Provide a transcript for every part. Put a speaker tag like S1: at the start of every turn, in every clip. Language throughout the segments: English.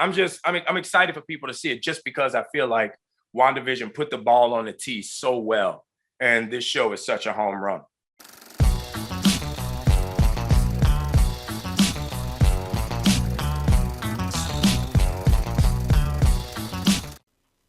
S1: I'm excited for people to see it just because I feel like WandaVision put the ball on the tee so well. And this show is such a home run.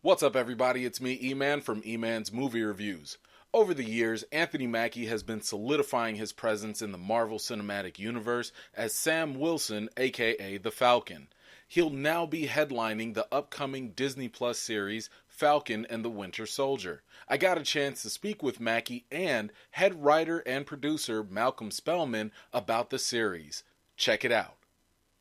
S2: What's up, everybody? It's me, E-Man, from E-Man's Movie Reviews. Over the years, Anthony Mackie has been solidifying his presence in the Marvel Cinematic Universe as Sam Wilson, aka the Falcon. He'll now be headlining the upcoming Disney Plus series Falcon and the Winter Soldier. I got a chance to speak with Mackie and head writer and producer Malcolm Spellman about the series. Check it out.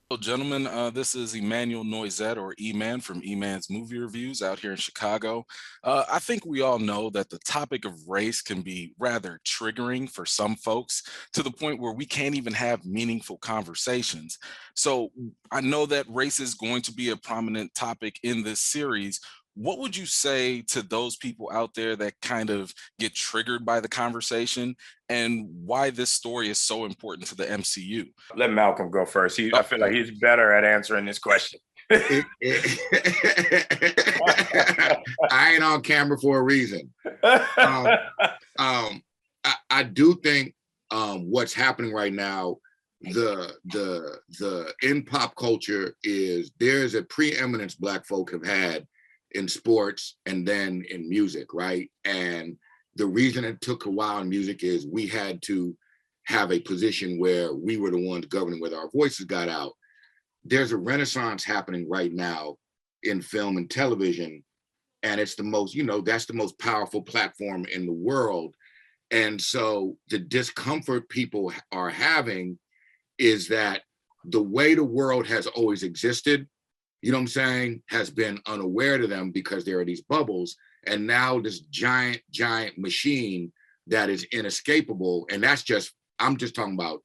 S3: Hello, gentlemen. This is Emmanuel Noisette, or E-Man, from E-Man's Movie Reviews out here in Chicago. I think we all know that the topic of race can be rather triggering for some folks, to the point where we can't even have meaningful conversations. So I know that race is going to be a prominent topic in this series. What would you say to those people out there that kind of get triggered by the conversation, and why this story is so important to the MCU?
S1: Let Malcolm go first. I feel like he's better at answering this question.
S4: I ain't on camera for a reason. I do think what's happening right now, the in pop culture, is there's a preeminence Black folk have had in sports and then in music, right? And the reason it took a while in music is we had to have a position where we were the ones governing whether our voices got out. There's a renaissance happening right now in film and television, and it's the most, that's the most powerful platform in the world. And so the discomfort people are having is that the way the world has always existed, you know what I'm saying, has been unaware to them because there are these bubbles. And now this giant machine that is inescapable, and I'm just talking about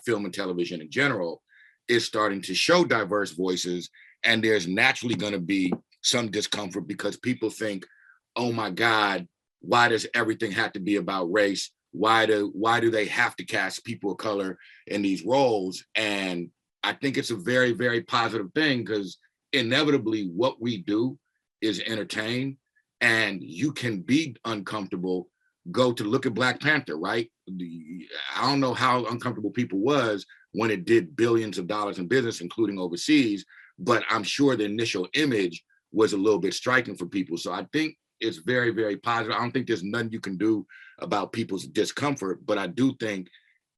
S4: film and television in general, is starting to show diverse voices. And there's naturally going to be some discomfort because people think, oh my God, why does everything have to be about race? Why do they have to cast people of color in these roles? And I think it's a very, very positive thing, because inevitably what we do is entertain, and you can be uncomfortable. Look at Black Panther, right? I don't know how uncomfortable people was when it did billions of dollars in business, including overseas, but I'm sure the initial image was a little bit striking for people. So I think it's very, very positive. I don't think there's nothing you can do about people's discomfort, but I do think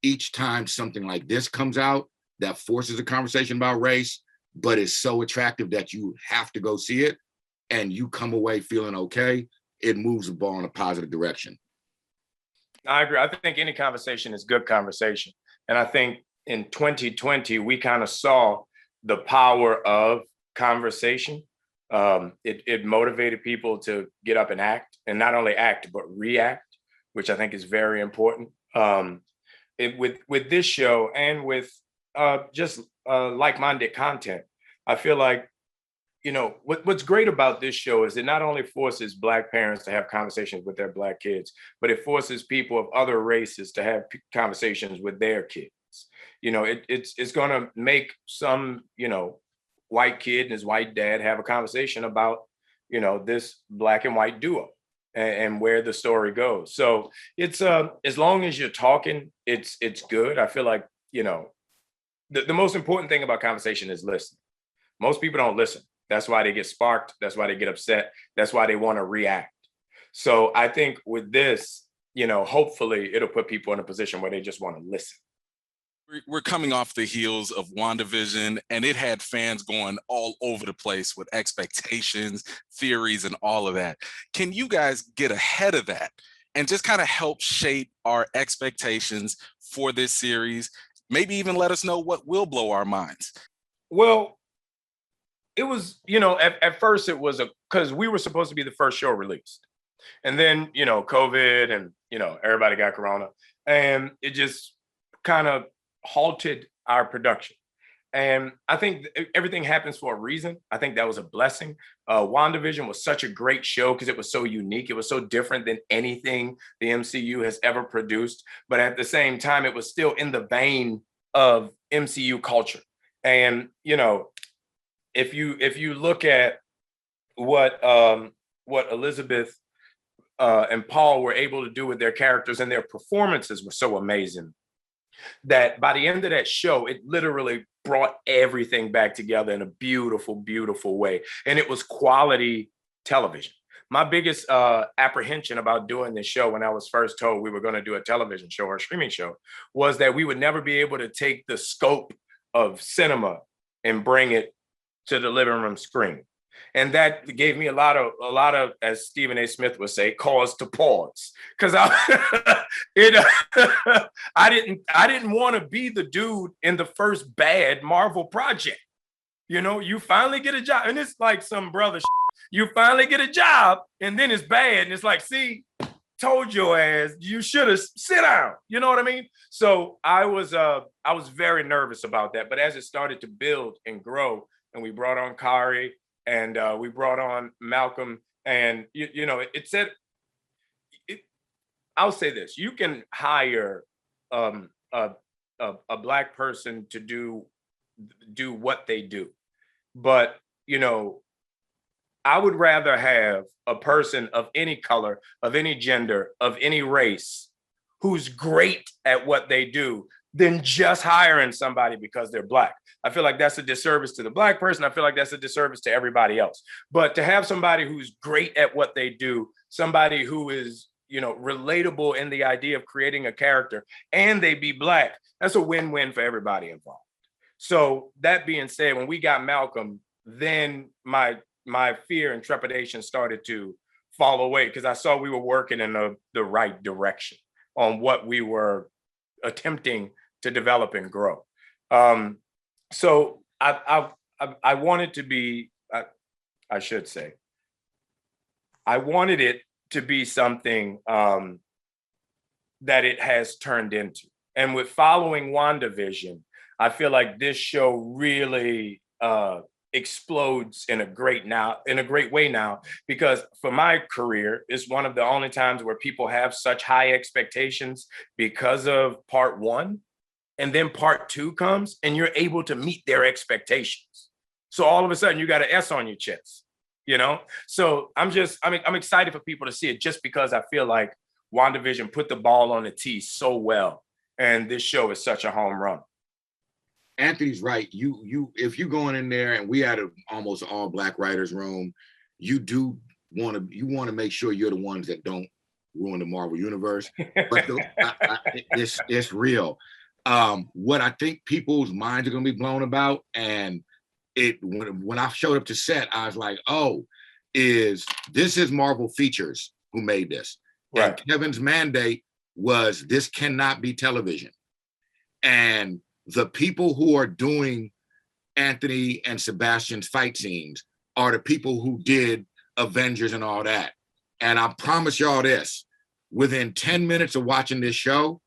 S4: each time something like this comes out that forces a conversation about race, but is so attractive that you have to go see it and you come away feeling okay, it moves the ball in a positive direction.
S1: I agree. I think any conversation is good conversation. And I think in 2020, we kind of saw the power of conversation. It motivated people to get up and act, and not only act, but react, which I think is very important. With this show and with like-minded content, I feel like, what's great about this show is it not only forces Black parents to have conversations with their Black kids, but it forces people of other races to have conversations with their kids. It's going to make some, white kid and his white dad have a conversation about, this Black and white duo and where the story goes. So it's as long as you're talking, it's good. I feel like, the most important thing about conversation is listening. Most people don't listen. That's why they get sparked. That's why they get upset. That's why they want to react. So I think with this, hopefully it'll put people in a position where they just want to listen.
S3: We're coming off the heels of WandaVision, and it had fans going all over the place with expectations, theories, and all of that. Can you guys get ahead of that and just kind of help shape our expectations for this series? Maybe even let us know what will blow our minds.
S1: Well, it was, at first it was because we were supposed to be the first show released. And then, COVID and, everybody got Corona. And it just kind of halted our production. And I think everything happens for a reason. I think that was a blessing. WandaVision was such a great show because it was so unique. It was so different than anything the MCU has ever produced. But at the same time, it was still in the vein of MCU culture. And, if you look at what Elizabeth and Paul were able to do with their characters, and their performances were so amazing that by the end of that show, it literally brought everything back together in a beautiful, beautiful way. And it was quality television. My biggest apprehension about doing this show when I was first told we were going to do a television show or a streaming show was that we would never be able to take the scope of cinema and bring it to the living room screen. And that gave me a lot of, as Stephen A. Smith would say, cause to pause. Because I didn't want to be the dude in the first bad Marvel project. You know, you finally get a job, and it's like some brother shit. You finally get a job, and then it's bad, and it's like, see, told your ass you should have sit down. You know what I mean? So I was very nervous about that. But as it started to build and grow, and we brought on Kari, and we brought on Malcolm, and you know, it said, I'll say this: you can hire a Black person to do what they do, but you know, I would rather have a person of any color, of any gender, of any race, who's great at what they do, than just hiring somebody because they're Black. I feel like that's a disservice to the Black person. I feel like that's a disservice to everybody else. But to have somebody who's great at what they do, somebody who is, you know, relatable in the idea of creating a character, and they be Black, that's a win-win for everybody involved. So that being said, when we got Malcolm, then my fear and trepidation started to fall away, because I saw we were working in the right direction on what we were attempting to develop and grow. So I wanted to be, I should say, I wanted it to be something that it has turned into. And with following WandaVision, I feel like this show really explodes in a great way now, because for my career, it's one of the only times where people have such high expectations because of part one, and then part two comes and you're able to meet their expectations. So all of a sudden you got an S on your chest, you know? So I'm excited for people to see it, just because I feel like WandaVision put the ball on the tee so well, and this show is such a home run.
S4: Anthony's right. You if you're going in there, and we had an almost all Black writers room, you want to make sure you're the ones that don't ruin the Marvel universe. But it's real. What I think people's minds are going to be blown about, and when I showed up to set, I was like, oh, this is Marvel Features who made this. Right. And Kevin's mandate was, this cannot be television. And the people who are doing Anthony and Sebastian's fight scenes are the people who did Avengers and all that. And I promise y'all this, within 10 minutes of watching this show,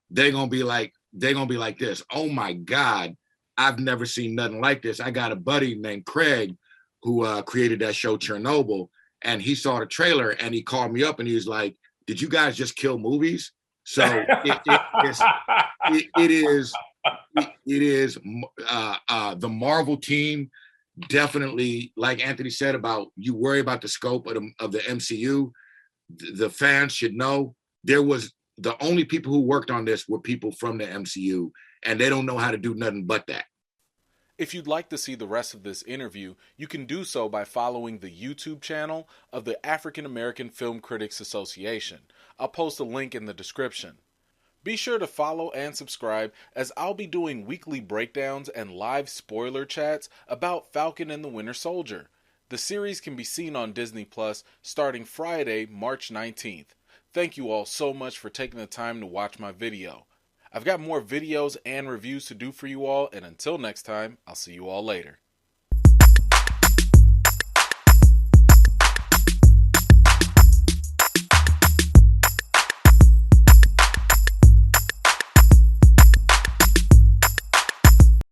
S4: they're gonna be like this. Oh my God, I've never seen nothing like this. I got a buddy named Craig who created that show Chernobyl, and he saw the trailer and he called me up and he was like, did you guys just kill movies? So it is the Marvel team definitely, like Anthony said, about you worry about the scope of the MCU. The fans should know the only people who worked on this were people from the MCU, and they don't know how to do nothing but that.
S2: If you'd like to see the rest of this interview, you can do so by following the YouTube channel of the African American Film Critics Association. I'll post a link in the description. Be sure to follow and subscribe, as I'll be doing weekly breakdowns and live spoiler chats about Falcon and the Winter Soldier. The series can be seen on Disney Plus starting Friday, March 19th. Thank you all so much for taking the time to watch my video. I've got more videos and reviews to do for you all, and until next time, I'll see you all later.